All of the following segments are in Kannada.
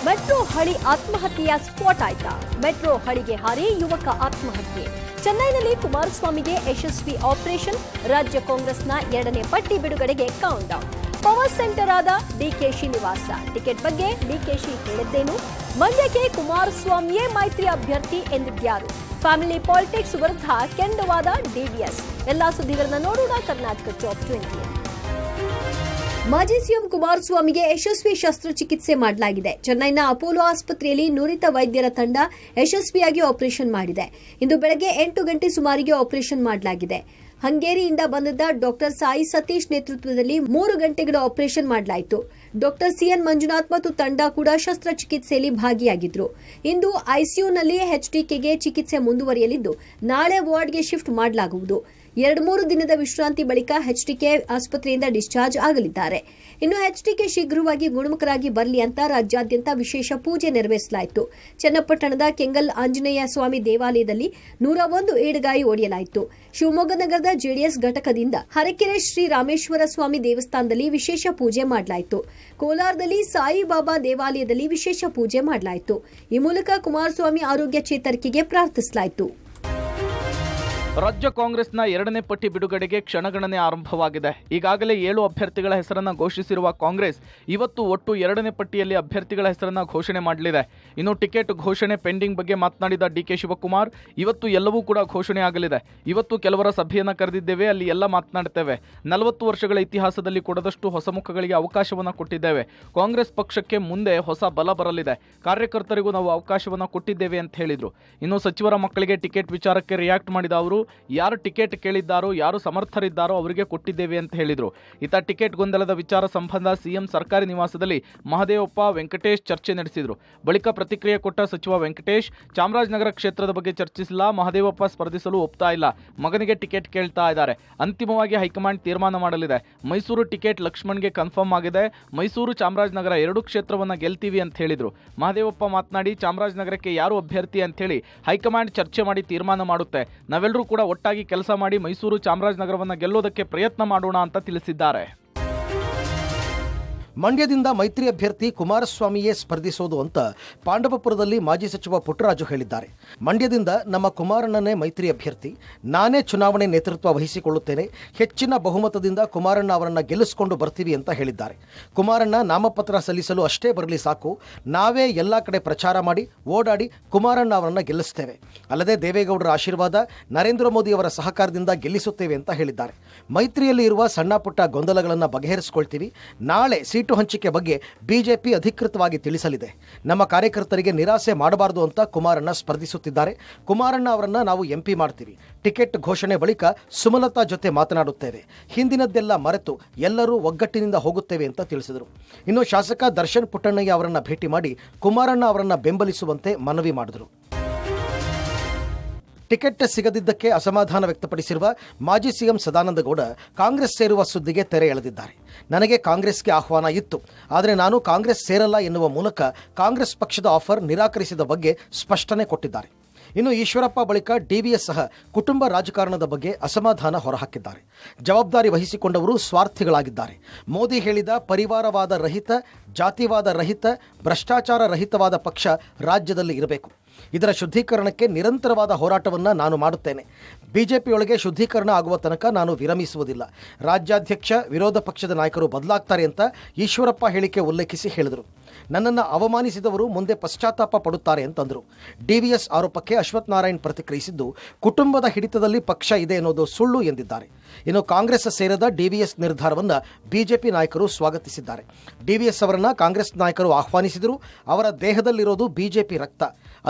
ಮೆಟ್ರೋ ಹಳಿ ಆತ್ಮಹತ್ಯೆಯ ಸ್ಫೋಟ ಆಯ್ತಾ? ಮೆಟ್ರೋ ಹಳಿಗೆ ಹಾರಿ ಯುವಕ ಆತ್ಮಹತ್ಯೆ. ಚೆನ್ನೈನಲ್ಲಿ ಕುಮಾರಸ್ವಾಮಿಗೆ ಯಶಸ್ವಿ ಆಪರೇಷನ್. ರಾಜ್ಯ ಕಾಂಗ್ರೆಸ್ನ 2ನೇ ಪಟ್ಟಿ ಬಿಡುಗಡೆಗೆ ಕೌಂಟ್ ಡೌನ್. ಪವರ್ ಸೆಂಟರ್ ಆದ ಡಿಕೆಶಿ ನಿವಾಸ. ಟಿಕೆಟ್ ಬಗ್ಗೆ ಡಿಕೆಶಿ ಹೇಳಿದ್ದೇನು? ಮಂಡ್ಯಕ್ಕೆ ಕುಮಾರಸ್ವಾಮಿಯೇ ಮೈತ್ರಿ ಅಭ್ಯರ್ಥಿ ಎಂದಿದ್ಯಾರು? ಫ್ಯಾಮಿಲಿ ಪಾಲಿಟಿಕ್ಸ್ ವಿರುದ್ಧ ಕೆಂಡವಾದ ಡಿವಿಎಸ್. ಎಲ್ಲಾ ಸುದ್ದಿಗಳನ್ನ ನೋಡೋಣ ಕರ್ನಾಟಕ ಟಾಪ್ 20. ಮಾಜಿ ಸಿಎಂ ಕುಮಾರಸ್ವಾಮಿಗೆ ಯಶಸ್ವಿ ಶಸ್ತ್ರಚಿಕಿತ್ಸೆ ಮಾಡಲಾಗಿದೆ. ಚೆನ್ನೈನ ಅಪೋಲೋ ಆಸ್ಪತ್ರೆಯಲ್ಲಿ ನುರಿತ ವೈದ್ಯರ ತಂಡ ಯಶಸ್ವಿಯಾಗಿ ಆಪರೇಷನ್ ಮಾಡಿದೆ. ಇಂದು ಬೆಳಗ್ಗೆ 8 ಗಂಟೆ ಸುಮಾರಿಗೆ ಆಪರೇಷನ್ ಮಾಡಲಾಗಿದೆ. ಹಂಗೇರಿಯಿಂದ ಬಂದಿದ್ದ ಡಾಕ್ಟರ್ ಸಾಯಿ ಸತೀಶ್ ನೇತೃತ್ವದಲ್ಲಿ 3 ಗಂಟೆಗಳ ಆಪರೇಷನ್ ಮಾಡಲಾಯಿತು. ಡಾಕ್ಟರ್ ಸಿಎನ್ ಮಂಜುನಾಥ್ ಮತ್ತು ತಂಡ ಕೂಡ ಶಸ್ತ್ರಚಿಕಿತ್ಸೆಯಲ್ಲಿ ಭಾಗಿಯಾಗಿದ್ರು. ಇಂದು ಐಸಿಯುನಲ್ಲಿ ಎಚ್ಡಿಕೆಗೆ ಚಿಕಿತ್ಸೆ ಮುಂದುವರಿಯಲಿದ್ದು, ನಾಳೆ ವಾರ್ಡ್ಗೆ ಶಿಫ್ಟ್ ಮಾಡಲಾಗುವುದು. 2-3 ದಿನದ ವಿಶ್ರಾಂತಿ ಬಳಿಕ ಎಚ್ಡಿಕೆ ಆಸ್ಪತ್ರೆಯಿಂದ ಡಿಸ್ಚಾರ್ಜ್ ಆಗಲಿದ್ದಾರೆ. ಇನ್ನು ಎಚ್ಡಿಕೆ ಶೀಘ್ರವಾಗಿ ಗುಣಮುಖರಾಗಿ ಬರಲಿ ಅಂತ ರಾಜ್ಯಾದ್ಯಂತ ವಿಶೇಷ ಪೂಜೆ ನೆರವೇರಿಸಲಾಯಿತು. ಚನ್ನಪಟ್ಟಣದ ಕೆಂಗಲ್ ಆಂಜನೇಯ ಸ್ವಾಮಿ ದೇವಾಲಯದಲ್ಲಿ 101 ಏಡುಗಾಯಿ ಒಡೆಯಲಾಯಿತು. ಶಿವಮೊಗ್ಗ ನಗರದ ಜೆಡಿಎಸ್ ಘಟಕದಿಂದ ಹರಕೆರೆ ಶ್ರೀ ರಾಮೇಶ್ವರ ಸ್ವಾಮಿ ದೇವಸ್ಥಾನದಲ್ಲಿ ವಿಶೇಷ ಪೂಜೆ ಮಾಡಲಾಯಿತು. ಕೋಲಾರದಲ್ಲಿ ಸಾಯಿಬಾಬಾ ದೇವಾಲಯದಲ್ಲಿ ವಿಶೇಷ ಪೂಜೆ ಮಾಡಲಾಯಿತು. ಈ ಮೂಲಕ ಕುಮಾರಸ್ವಾಮಿ ಆರೋಗ್ಯ ಚೇತರಿಕೆಗೆ ಪ್ರಾರ್ಥಿಸಲಾಯಿತು. ರಾಜ್ಯ ಕಾಂಗ್ರೆಸ್ನ 2ನೇ ಪಟ್ಟಿ ಬಿಡುಗಡೆಗೆ ಕ್ಷಣಗಣನೆ ಆರಂಭವಾಗಿದೆ. ಈಗಾಗಲೇ 7 ಅಭ್ಯರ್ಥಿಗಳ ಹೆಸರನ್ನ ಘೋಷಿಸಿರುವ ಕಾಂಗ್ರೆಸ್ ಇವತ್ತು ಒಟ್ಟು 2ನೇ ಪಟ್ಟಿಯಲ್ಲಿ ಅಭ್ಯರ್ಥಿಗಳ ಹೆಸರನ್ನ ಘೋಷಣೆ ಮಾಡಲಿದೆ. ಇನ್ನು ಟಿಕೆಟ್ ಘೋಷಣೆ ಪೆಂಡಿಂಗ್ ಬಗ್ಗೆ ಮಾತನಾಡಿದ ಡಿಕೆ ಶಿವಕುಮಾರ್, ಇವತ್ತು ಎಲ್ಲವೂ ಕೂಡ ಘೋಷಣೆ ಆಗಲಿದೆ. ಇವತ್ತು ಕೆಲವರ ಸಭೆಯನ್ನ ಕರೆದಿದ್ದೇವೆ, ಅಲ್ಲಿ ಎಲ್ಲ ಮಾತನಾಡ್ತೇವೆ. 40 ವರ್ಷಗಳ ಇತಿಹಾಸದಲ್ಲಿ ಕೊಡದಷ್ಟು ಹೊಸ ಮುಖಗಳಿಗೆ ಅವಕಾಶವನ್ನ ಕೊಟ್ಟಿದ್ದೇವೆ. ಕಾಂಗ್ರೆಸ್ ಪಕ್ಷಕ್ಕೆ ಮುಂದೆ ಹೊಸ ಬಲ ಬರಲಿದೆ. ಕಾರ್ಯಕರ್ತರಿಗೂ ನಾವು ಅವಕಾಶವನ್ನ ಕೊಟ್ಟಿದ್ದೇವೆ ಅಂತ ಹೇಳಿದ್ರು. ಇನ್ನು ಸಚಿವರ ಮಕ್ಕಳಿಗೆ ಟಿಕೆಟ್ ವಿಚಾರಕ್ಕೆ ರಿಯಾಕ್ಟ್ ಮಾಡಿದ ಅವರು, ಯಾರು ಟಿಕೆಟ್ ಕೇಳಿದ್ದಾರೋ, ಯಾರು ಸಮರ್ಥರಿದ್ದಾರೋ ಅವರಿಗೆ ಕೊಟ್ಟಿದ್ದೇವೆ ಅಂತ ಹೇಳಿದ್ರು. ಇತ್ತ ಟಿಕೆಟ್ ಗೊಂದಲದ ವಿಚಾರ ಸಂಬಂಧ ಸಿಎಂ ಸರ್ಕಾರಿ ನಿವಾಸದಲ್ಲಿ ಮಹದೇವಪ್ಪ, ವೆಂಕಟೇಶ್ ಚರ್ಚೆ ನಡೆಸಿದ್ರು. ಬಳಿಕ ಪ್ರತಿಕ್ರಿಯೆ ಕೊಟ್ಟ ಸಚಿವ ವೆಂಕಟೇಶ್, ಚಾಮರಾಜನಗರ ಕ್ಷೇತ್ರದ ಬಗ್ಗೆ ಚರ್ಚಿಸಿಲ್ಲ, ಮಹದೇವಪ್ಪ ಸ್ಪರ್ಧಿಸಲು ಒಪ್ತಾ ಇಲ್ಲ, ಮಗನಿಗೆ ಟಿಕೆಟ್ ಕೇಳ್ತಾ ಇದ್ದಾರೆ. ಅಂತಿಮವಾಗಿ ಹೈಕಮಾಂಡ್ ತೀರ್ಮಾನ ಮಾಡಲಿದೆ. ಮೈಸೂರು ಟಿಕೆಟ್ ಲಕ್ಷ್ಮಣ್ಗೆ ಕನ್ಫರ್ಮ್ ಆಗಿದೆ. ಮೈಸೂರು, ಚಾಮರಾಜನಗರ 2 ಕ್ಷೇತ್ರವನ್ನ ಗೆಲ್ತೀವಿ ಅಂತ ಹೇಳಿದ್ರು. ಮಹದೇವಪ್ಪ ಮಾತನಾಡಿ, ಚಾಮರಾಜನಗರಕ್ಕೆ ಯಾರು ಅಭ್ಯರ್ಥಿ ಅಂತ ಹೇಳಿ ಹೈಕಮಾಂಡ್ ಚರ್ಚೆ ಮಾಡಿ ತೀರ್ಮಾನ ಮಾಡುತ್ತೆ. ನಾವೆಲ್ಲರೂ ಕೂಡ ಒಟ್ಟಾಗಿ ಕೆಲಸ ಮಾಡಿ ಮೈಸೂರು, ಚಾಮರಾಜನಗರವನ್ನು ಗೆಲ್ಲೋದಕ್ಕೆ ಪ್ರಯತ್ನ ಮಾಡೋಣ ಅಂತ ತಿಳಿಸಿದ್ದಾರೆ. ಮಂಡ್ಯದಿಂದ ಮೈತ್ರಿ ಅಭ್ಯರ್ಥಿ ಕುಮಾರಸ್ವಾಮಿಯೇ ಸ್ಪರ್ಧಿಸೋದು ಅಂತ ಪಾಂಡವಪುರದಲ್ಲಿ ಮಾಜಿ ಸಚಿವ ಪುಟ್ಟರಾಜು ಹೇಳಿದ್ದಾರೆ. ಮಂಡ್ಯದಿಂದ ನಮ್ಮ ಕುಮಾರಣ್ಣನೇ ಮೈತ್ರಿ ಅಭ್ಯರ್ಥಿ, ನಾನೇ ಚುನಾವಣೆ ನೇತೃತ್ವ ವಹಿಸಿಕೊಳ್ಳುತ್ತೇನೆ, ಹೆಚ್ಚಿನ ಬಹುಮತದಿಂದ ಕುಮಾರಣ್ಣ ಅವರನ್ನ ಗೆಲ್ಲಿಸಿಕೊಂಡು ಬರ್ತೀವಿ ಅಂತ ಹೇಳಿದ್ದಾರೆ. ಕುಮಾರಣ್ಣ ನಾಮಪತ್ರ ಸಲ್ಲಿಸಲು ಅಷ್ಟೇ ಬರಲಿ ಸಾಕು, ನಾವೇ ಎಲ್ಲ ಕಡೆ ಪ್ರಚಾರ ಮಾಡಿ ಓಡಾಡಿ ಕುಮಾರಣ್ಣ ಅವರನ್ನ ಗೆಲ್ಲಿಸ್ತೇವೆ. ಅಲ್ಲದೆ ದೇವೇಗೌಡರ ಆಶೀರ್ವಾದ, ನರೇಂದ್ರ ಮೋದಿ ಅವರ ಸಹಕಾರದಿಂದ ಗೆಲ್ಲಿಸುತ್ತೇವೆ ಅಂತ ಹೇಳಿದ್ದಾರೆ. ಮೈತ್ರಿಯಲ್ಲಿ ಇರುವ ಸಣ್ಣ ಪುಟ್ಟ ಗೊಂದಲಗಳನ್ನು ಬಗೆಹರಿಸಿಕೊಳ್ತೀವಿ. ನಾಳೆ ಸೀಟು ಹಂಚಿಕೆ ಬಗ್ಗೆ ಬಿಜೆಪಿ ಅಧಿಕೃತವಾಗಿ ತಿಳಿಸಲಿದೆ. ನಮ್ಮ ಕಾರ್ಯಕರ್ತರಿಗೆ ನಿರಾಸೆ ಮಾಡಬಾರದು ಅಂತ ಕುಮಾರಣ್ಣ ಸ್ಪರ್ಧಿಸುತ್ತಿದ್ದಾರೆ. ಕುಮಾರಣ್ಣ ಅವರನ್ನ ನಾವು ಎಂಪಿ ಮಾಡ್ತೀವಿ. ಟಿಕೆಟ್ ಘೋಷಣೆ ಬಳಿಕ ಸುಮಲತಾ ಜೊತೆ ಮಾತನಾಡುತ್ತೇವೆ. ಹಿಂದಿನದ್ದೆಲ್ಲ ಮರೆತು ಎಲ್ಲರೂ ಒಗ್ಗಟ್ಟಿನಿಂದ ಹೋಗುತ್ತೇವೆ ಅಂತ ತಿಳಿಸಿದರು. ಇನ್ನು ಶಾಸಕ ದರ್ಶನ್ ಪುಟ್ಟಣ್ಣಯ್ಯ ಅವರನ್ನ ಭೇಟಿ ಮಾಡಿ ಕುಮಾರಣ್ಣ ಅವರನ್ನ ಬೆಂಬಲಿಸುವಂತೆ ಮನವಿ ಮಾಡಿದರು. ಟಿಕೆಟ್ ಸಿಗದಿದ್ದಕ್ಕೆ ಅಸಮಾಧಾನ ವ್ಯಕ್ತಪಡಿಸಿರುವ ಮಾಜಿ ಸಿಎಂ ಸದಾನಂದಗೌಡ ಕಾಂಗ್ರೆಸ್ ಸೇರುವ ಸುದ್ದಿಗೆ ತೆರೆ ಎಳೆದಿದ್ದಾರೆ. ನನಗೆ ಕಾಂಗ್ರೆಸ್ಗೆ ಆಹ್ವಾನ ಇತ್ತು, ಆದರೆ ನಾನು ಕಾಂಗ್ರೆಸ್ ಸೇರಲ್ಲ ಎನ್ನುವ ಮೂಲಕ ಕಾಂಗ್ರೆಸ್ ಪಕ್ಷದ ಆಫರ್ ನಿರಾಕರಿಸಿದ ಬಗ್ಗೆ ಸ್ಪಷ್ಟನೆ ಕೊಟ್ಟಿದ್ದಾರೆ. ಇನ್ನು ಈಶ್ವರಪ್ಪ ಬಳಿಕ ಡಿವಿಎಸ್ ಸಹ ಕುಟುಂಬ ರಾಜಕಾರಣದ ಬಗ್ಗೆ ಅಸಮಾಧಾನ ಹೊರಹಾಕಿದ್ದಾರೆ. ಜವಾಬ್ದಾರಿ ವಹಿಸಿಕೊಂಡವರು ಸ್ವಾರ್ಥಿಗಳಾಗಿದ್ದಾರೆ. ಮೋದಿ ಹೇಳಿದ ಪರಿವಾರವಾದ ರಹಿತ, ಜಾತಿವಾದ ರಹಿತ, ಭ್ರಷ್ಟಾಚಾರ ರಹಿತವಾದ ಪಕ್ಷ ರಾಜ್ಯದಲ್ಲಿ ಇರಬೇಕು. ಇದರ ಶುದ್ಧೀಕರಣಕ್ಕೆ ನಿರಂತರವಾದ ಹೋರಾಟವನ್ನು ನಾನು ಮಾಡುತ್ತೇನೆ. ಬಿಜೆಪಿಯೊಳಗೆ ಶುದ್ಧೀಕರಣ ಆಗುವ ತನಕ ನಾನು ವಿರಮಿಸುವುದಿಲ್ಲ. ರಾಜ್ಯಾಧ್ಯಕ್ಷ, ವಿರೋಧ ಪಕ್ಷದ ನಾಯಕರು ಬದಲಾಗ್ತಾರೆ ಅಂತ ಈಶ್ವರಪ್ಪ ಹೇಳಿಕೆ ಉಲ್ಲೇಖಿಸಿ ಹೇಳಿದರು. ನನ್ನನ್ನು ಅವಮಾನಿಸಿದವರು ಮುಂದೆ ಪಶ್ಚಾತ್ತಾಪ ಪಡುತ್ತಾರೆ ಅಂತಂದರು. ಡಿವಿಎಸ್ ಆರೋಪಕ್ಕೆ ಅಶ್ವಥ್ ನಾರಾಯಣ್ ಪ್ರತಿಕ್ರಿಯಿಸಿದ್ದು, ಕುಟುಂಬದ ಹಿಡಿತದಲ್ಲಿ ಪಕ್ಷ ಇದೆ ಎನ್ನುವುದು ಸುಳ್ಳು ಎಂದಿದ್ದಾರೆ. ಇನ್ನು ಕಾಂಗ್ರೆಸ್ ಸೇರದ ಡಿವಿಎಸ್ ನಿರ್ಧಾರವನ್ನು ಬಿಜೆಪಿ ನಾಯಕರು ಸ್ವಾಗತಿಸಿದ್ದಾರೆ. ಡಿವಿಎಸ್ ಅವರನ್ನ ಕಾಂಗ್ರೆಸ್ ನಾಯಕರು ಆಹ್ವಾನಿಸಿದರು. ಅವರ ದೇಹದಲ್ಲಿರೋದು ಬಿಜೆಪಿ ರಕ್ತ.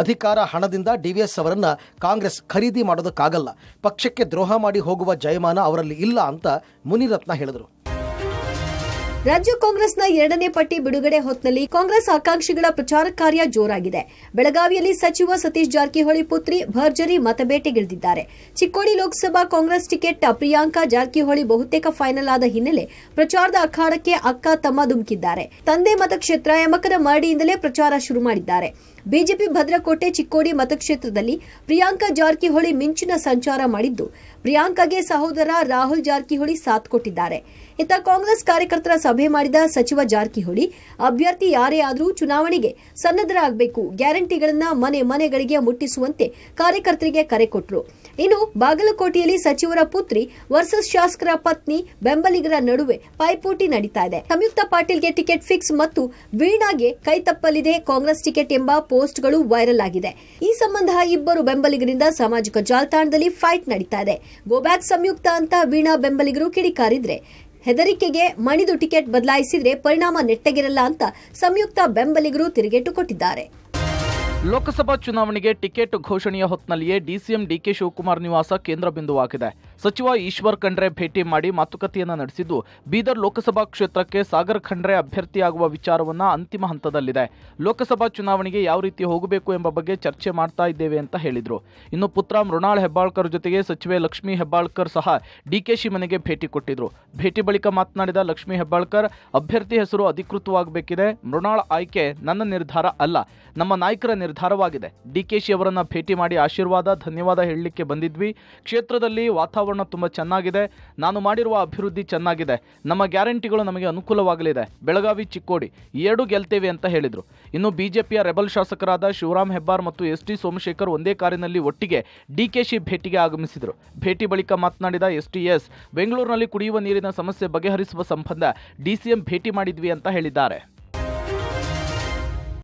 ಅಧಿಕಾರ, ಹಣದಿಂದ ಡಿವಿಎಸ್ ಅವರನ್ನ ಕಾಂಗ್ರೆಸ್ ಖರೀದಿ ಮಾಡೋದಕ್ಕಾಗಲ್ಲ. ಪಕ್ಷಕ್ಕೆ ದ್ರೋಹ ಮಾಡಿ ಹೋಗುವ ಜಯಮಾನ ಅವರಲ್ಲಿ ಇಲ್ಲ ಅಂತ ಮುನಿರತ್ನ ಹೇಳಿದರು. ರಾಜ್ಯ ಕಾಂಗ್ರೆಸ್ನ 2ನೇ ಪಟ್ಟಿ ಬಿಡುಗಡೆ ಹೊತ್ತಿನಲ್ಲಿ ಕಾಂಗ್ರೆಸ್ ಆಕಾಂಕ್ಷಿಗಳ ಪ್ರಚಾರ ಕಾರ್ಯ ಜೋರಾಗಿದೆ. ಬೆಳಗಾವಿಯಲ್ಲಿ ಸಚಿವ ಸತೀಶ್ ಜಾರಕಿಹೊಳಿ ಪುತ್ರಿ ಭರ್ಜರಿ ಮತಬೇಟೆಗಿಳಿದಿದ್ದಾರೆ. ಚಿಕ್ಕೋಡಿ ಲೋಕಸಭಾ ಕಾಂಗ್ರೆಸ್ ಟಿಕೆಟ್ ಪ್ರಿಯಾಂಕಾ ಜಾರಕಿಹೊಳಿ ಬಹುತೇಕ ಫೈನಲ್ ಆದ ಹಿನ್ನೆಲೆ ಪ್ರಚಾರದ ಅಖಾಡಕ್ಕೆ ಅಕ್ಕ ತಮ್ಮ ಧುಮುಕಿದ್ದಾರೆ. ತಂದೆ ಮತಕ್ಷೇತ್ರ ಯಮಕನ ಮರಡಿಯಿಂದಲೇ ಪ್ರಚಾರ ಶುರು ಮಾಡಿದ್ದಾರೆ. ಬಿಜೆಪಿ ಭದ್ರಕೋಟೆ ಚಿಕ್ಕೋಡಿ ಮತಕ್ಷೇತ್ರದಲ್ಲಿ ಪ್ರಿಯಾಂಕಾ ಜಾರಕಿಹೊಳಿ ಮಿಂಚಿನ ಸಂಚಾರ ಮಾಡಿದ್ದು, ಪ್ರಿಯಾಂಕಾಗೆ ಸಹೋದರ ರಾಹುಲ್ ಜಾರಕಿಹೊಳಿ ಸಾಥ್ ಕೊಟ್ಟಿದ್ದಾರೆ. ಇತ್ತ ಕಾಂಗ್ರೆಸ್ ಕಾರ್ಯಕರ್ತರ ಸಭೆ ಮಾಡಿದ ಸಚಿವ ಜಾರಕಿಹೊಳಿ ಅಭ್ಯರ್ಥಿ ಯಾರೇ ಆದರೂ ಚುನಾವಣೆಗೆ ಸನ್ನದ್ಧರಾಗಬೇಕು, ಗ್ಯಾರಂಟಿಗಳನ್ನ ಮನೆಗಳಿಗೆ ಮುಟ್ಟಿಸುವಂತೆ ಕಾರ್ಯಕರ್ತರಿಗೆ ಕರೆ ಕೊಟ್ಟರು. ಇನ್ನು ಬಾಗಲಕೋಟೆಯಲ್ಲಿ ಸಚಿವರ ಪುತ್ರಿ ವರ್ಸಸ್ ಶಾಸಕರ ಪತ್ನಿ ಬೆಂಬಲಿಗರ ನಡುವೆ ಪೈಪೋಟಿ ನಡೀತಾ ಇದೆ. ಸಂಯುಕ್ತ ಪಾಟೀಲ್ಗೆ ಟಿಕೆಟ್ ಫಿಕ್ಸ್ ಮತ್ತು ವೀಣಾಗೆ ಕೈ ತಪ್ಪಲಿದೆ ಕಾಂಗ್ರೆಸ್ ಟಿಕೆಟ್ ಎಂಬ ಪೋಸ್ಟ್ಗಳು ವೈರಲ್ ಆಗಿದೆ. ಈ ಸಂಬಂಧ ಇಬ್ಬರು ಬೆಂಬಲಿಗರಿಂದ ಸಾಮಾಜಿಕ ಜಾಲತಾಣದಲ್ಲಿ ಫೈಟ್ ನಡೀತಾ ಇದೆ. ಗೋಬ್ಯಾಕ್ ಸಂಯುಕ್ತ ಅಂತ ವೀಣಾ ಬೆಂಬಲಿಗರು ಕಿಡಿಕಾರಿದ್ರೆ, ಹೆದರಿಕೆಗೆ ಮಣಿದು ಟಿಕೆಟ್ ಬದಲಾಯಿಸಿದ್ರೆ ಪರಿಣಾಮ ನೆಟ್ಟಗಿರಲ್ಲ ಅಂತ ಸಂಯುಕ್ತ ಬೆಂಬಲಿಗರು ತಿರುಗೇಟು ಕೊಟ್ಟಿದ್ದಾರೆ. ಲೋಕಸಭಾ ಚುನಾವಣೆಗೆ ಟಿಕೆಟ್ ಘೋಷಣೆಯ ಹೊತ್ತಿನಲ್ಲಿಯೇ ಡಿಸಿಎಂ ಡಿಕೆ ಶಿವಕುಮಾರ್ ನಿವಾಸ ಕೇಂದ್ರ ಬಿಂದುವಾಗಿದೆ. ಸಚಿವ ಈಶ್ವರ್ ಖಂಡ್ರೆ ಭೇಟಿ ಮಾಡಿ ಮಾತುಕತೆಯನ್ನ ನಡೆಸಿದ್ದು, ಬೀದರ್ ಲೋಕಸಭಾ ಕ್ಷೇತ್ರಕ್ಕೆ ಸಾಗರ್ ಖಂಡ್ರೆ ಅಭ್ಯರ್ಥಿಯಾಗುವ ವಿಚಾರವನ್ನ ಅಂತಿಮ ಹಂತದಲ್ಲಿದೆ. ಲೋಕಸಭಾ ಚುನಾವಣೆಗೆ ಯಾವ ರೀತಿ ಹೋಗಬೇಕು ಎಂಬ ಬಗ್ಗೆ ಚರ್ಚೆ ಮಾಡ್ತಾ ಇದ್ದೇವೆ ಅಂತ ಹೇಳಿದ್ರು. ಇನ್ನು ಪುತ್ರ ಮೃಣಾಲ್ ಹೆಬ್ಬಾಳ್ಕರ್ ಜೊತೆಗೆ ಸಚಿವೆ ಲಕ್ಷ್ಮೀ ಹೆಬ್ಬಾಳ್ಕರ್ ಸಹ ಡಿಕೆಶಿ ಮನೆಗೆ ಭೇಟಿ ಕೊಟ್ಟಿದ್ರು. ಭೇಟಿ ಬಳಿಕ ಮಾತನಾಡಿದ ಲಕ್ಷ್ಮೀ ಹೆಬ್ಬಾಳ್ಕರ್, ಅಭ್ಯರ್ಥಿ ಹೆಸರು ಅಧಿಕೃತವಾಗಬೇಕಿದೆ. ಮೃಣಾಲ್ ಆಯ್ಕೆ ನನ್ನ ನಿರ್ಧಾರ ಅಲ್ಲ, ನಮ್ಮ ನಾಯಕರ ನಿರ್ಧಾರವಾಗಿದೆ. ಡಿಕೆಶಿ ಅವರನ್ನ ಭೇಟಿ ಮಾಡಿ ಆಶೀರ್ವಾದ, ಧನ್ಯವಾದ ಹೇಳಲಿಕ್ಕೆ ಬಂದಿದ್ವಿ. ಕ್ಷೇತ್ರದಲ್ಲಿ ವಾತಾವರಣ ತುಂಬಾ ಚೆನ್ನಾಗಿದೆ. ನಾನು ಮಾಡಿರುವ ಅಭಿವೃದ್ಧಿ ಚೆನ್ನಾಗಿದೆ. ನಮ್ಮ ಗ್ಯಾರಂಟಿಗಳು ನಮಗೆ ಅನುಕೂಲವಾಗಲಿದೆ. ಬೆಳಗಾವಿ, ಚಿಕ್ಕೋಡಿ ಎರಡೂ ಗೆಲ್ತೇವೆ ಅಂತ ಹೇಳಿದ್ರು. ಇನ್ನು ಬಿಜೆಪಿಯ ರೆಬಲ್ ಶಾಸಕರಾದ ಶಿವರಾಮ್ ಹೆಬ್ಬಾರ್ ಮತ್ತು ಎಸ್ಟಿ ಸೋಮಶೇಖರ್ ಒಂದೇ ಕಾರಿನಲ್ಲಿ ಒಟ್ಟಿಗೆ ಡಿಕೆಶಿ ಭೇಟಿಗೆ ಆಗಮಿಸಿದರು. ಭೇಟಿ ಬಳಿಕ ಮಾತನಾಡಿದ ಎಸ್ಟಿಎಸ್, ಬೆಂಗಳೂರಿನಲ್ಲಿ ಕುಡಿಯುವ ನೀರಿನ ಸಮಸ್ಯೆ ಬಗೆಹರಿಸುವ ಸಂಬಂಧ ಡಿಸಿಎಂ ಭೇಟಿ ಮಾಡಿದ್ವಿ ಅಂತ ಹೇಳಿದ್ದಾರೆ.